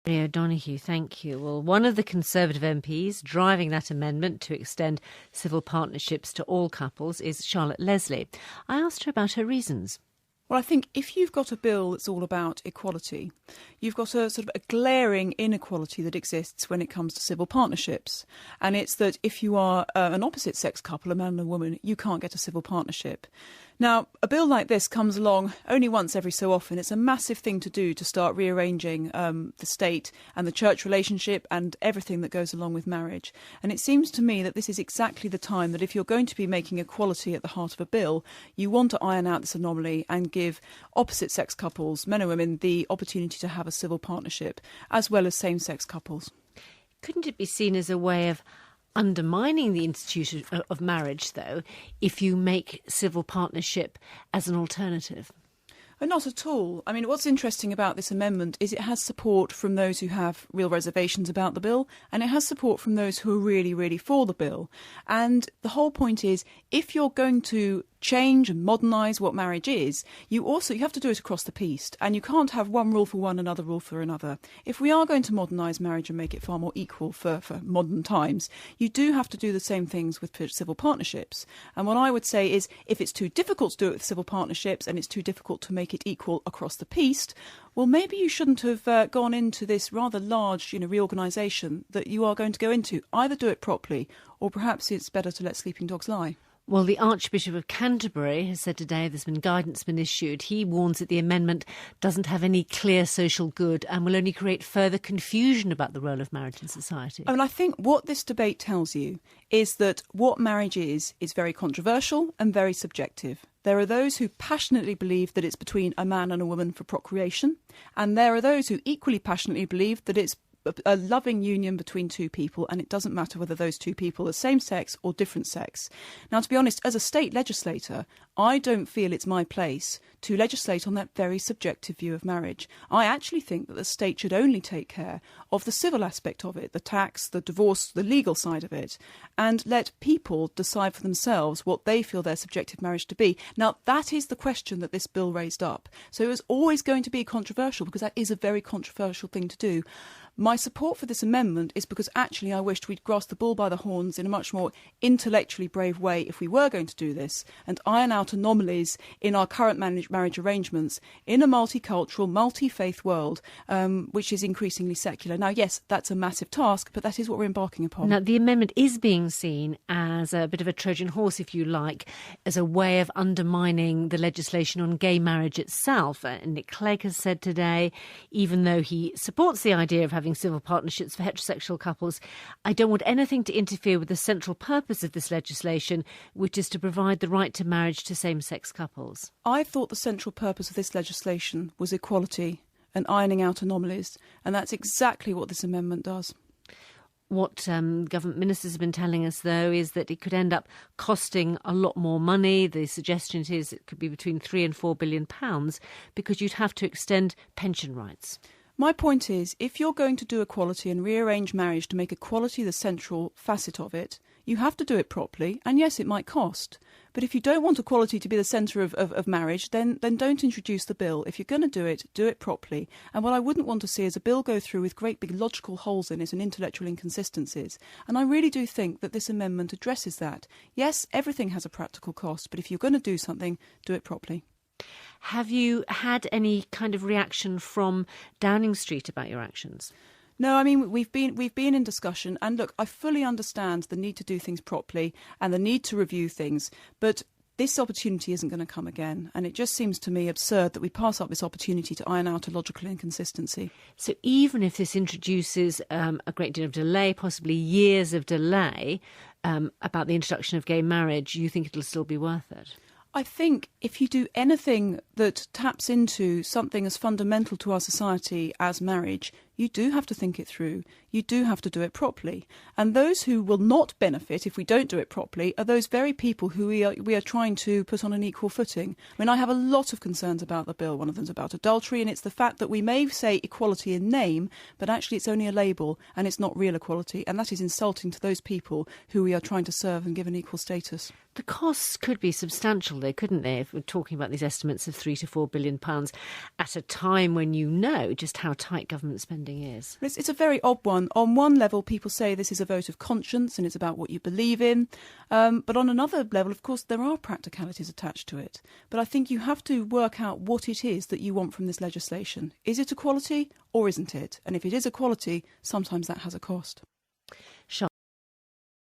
Mary O'Donoghue, thank you. Well, one of the Conservative MPs driving that amendment to extend civil partnerships to all couples is Charlotte Leslie. I asked her about her reasons. Well, I think if you've got a bill that's all about equality, you've got a sort of a glaring inequality that exists when it comes to civil partnerships. And it's that if you are an opposite-sex couple, a man and a woman, you can't get a civil partnership. Now, a bill like this comes along only once every so often. It's a massive thing to do to start rearranging the state and the church relationship and everything that goes along with marriage. And it seems to me that this is exactly the time that if you're going to be making equality at the heart of a bill, you want to iron out this anomaly and give opposite-sex couples, men and women, the opportunity to have a civil partnership, as well as same-sex couples. Couldn't it be seen as a way of undermining the institution of marriage, though, if you make civil partnership as an alternative? Not at all. I mean, what's interesting about this amendment is it has support from those who have real reservations about the bill, and it has support from those who are really, really for the bill. And the whole point is, if you're going to change and modernise what marriage is, you have to do it across the piece, and you can't have one rule for one, another rule for another. If we are going to modernise marriage and make it far more equal for modern times, you do have to do the same things with civil partnerships. And what I would say is, if it's too difficult to do it with civil partnerships and it's too difficult to make it equal across the piece, well, maybe you shouldn't have gone into this rather large, reorganisation that you are going to go into. Either do it properly, or perhaps it's better to let sleeping dogs lie. Well, the Archbishop of Canterbury has said today there's been guidance been issued. He warns that the amendment doesn't have any clear social good and will only create further confusion about the role of marriage in society. I mean, I think what this debate tells you is that what marriage is very controversial and very subjective. There are those who passionately believe that it's between a man and a woman for procreation, and there are those who equally passionately believe that it's a loving union between two people, and it doesn't matter whether those two people are same sex or different sex. Now, to be honest, as a state legislator, I don't feel it's my place to legislate on that very subjective view of marriage. I actually think that the state should only take care of the civil aspect of it, the tax, the divorce, the legal side of it, and let people decide for themselves what they feel their subjective marriage to be. Now, that is the question that this bill raised up. So it was always going to be controversial, because that is a very controversial thing to do. My support for this amendment is because actually I wished we'd grasp the bull by the horns in a much more intellectually brave way if we were going to do this, and iron out anomalies in our current marriage arrangements in a multicultural, multi-faith world, which is increasingly secular. Now, yes, that's a massive task, but that is what we're embarking upon. Now, the amendment is being seen as a bit of a Trojan horse, if you like, as a way of undermining the legislation on gay marriage itself. Nick Clegg has said today, even though he supports the idea of having civil partnerships for heterosexual couples, I don't want anything to interfere with the central purpose of this legislation, which is to provide the right to marriage to same-sex couples. I thought the central purpose of this legislation was equality and ironing out anomalies, and that's exactly what this amendment does. What government ministers have been telling us, though, is that it could end up costing a lot more money. The suggestion is it could be between £3 and £4 billion, because you'd have to extend pension rights. My point is, if you're going to do equality and rearrange marriage to make equality the central facet of it, you have to do it properly, and yes, it might cost. But if you don't want equality to be the centre of marriage, then don't introduce the bill. If you're going to do it properly. And what I wouldn't want to see is a bill go through with great big logical holes in it and intellectual inconsistencies. And I really do think that this amendment addresses that. Yes, everything has a practical cost, but if you're going to do something, do it properly. Have you had any kind of reaction from Downing Street about your actions? No, I mean, we've been in discussion, and look, I fully understand the need to do things properly and the need to review things, but this opportunity isn't going to come again, and it just seems to me absurd that we pass up this opportunity to iron out a logical inconsistency. So even if this introduces a great deal of delay, possibly years of delay, about the introduction of gay marriage, you think it'll still be worth it? I think if you do anything that taps into something as fundamental to our society as marriage, you do have to think it through. You do have to do it properly. And those who will not benefit if we don't do it properly are those very people who we are trying to put on an equal footing. I mean, I have a lot of concerns about the bill. One of them's about adultery, and it's the fact that we may say equality in name, but actually it's only a label and it's not real equality. And that is insulting to those people who we are trying to serve and give an equal status. The costs could be substantial, though, couldn't they, if we're talking about these estimates of £3 to £4 billion at a time when you know just how tight government spending understanding is. It's a very odd one. On one level, people say this is a vote of conscience and it's about what you believe in. But on another level, of course, there are practicalities attached to it. But I think you have to work out what it is that you want from this legislation. Is it equality or isn't it? And if it is equality, sometimes that has a cost.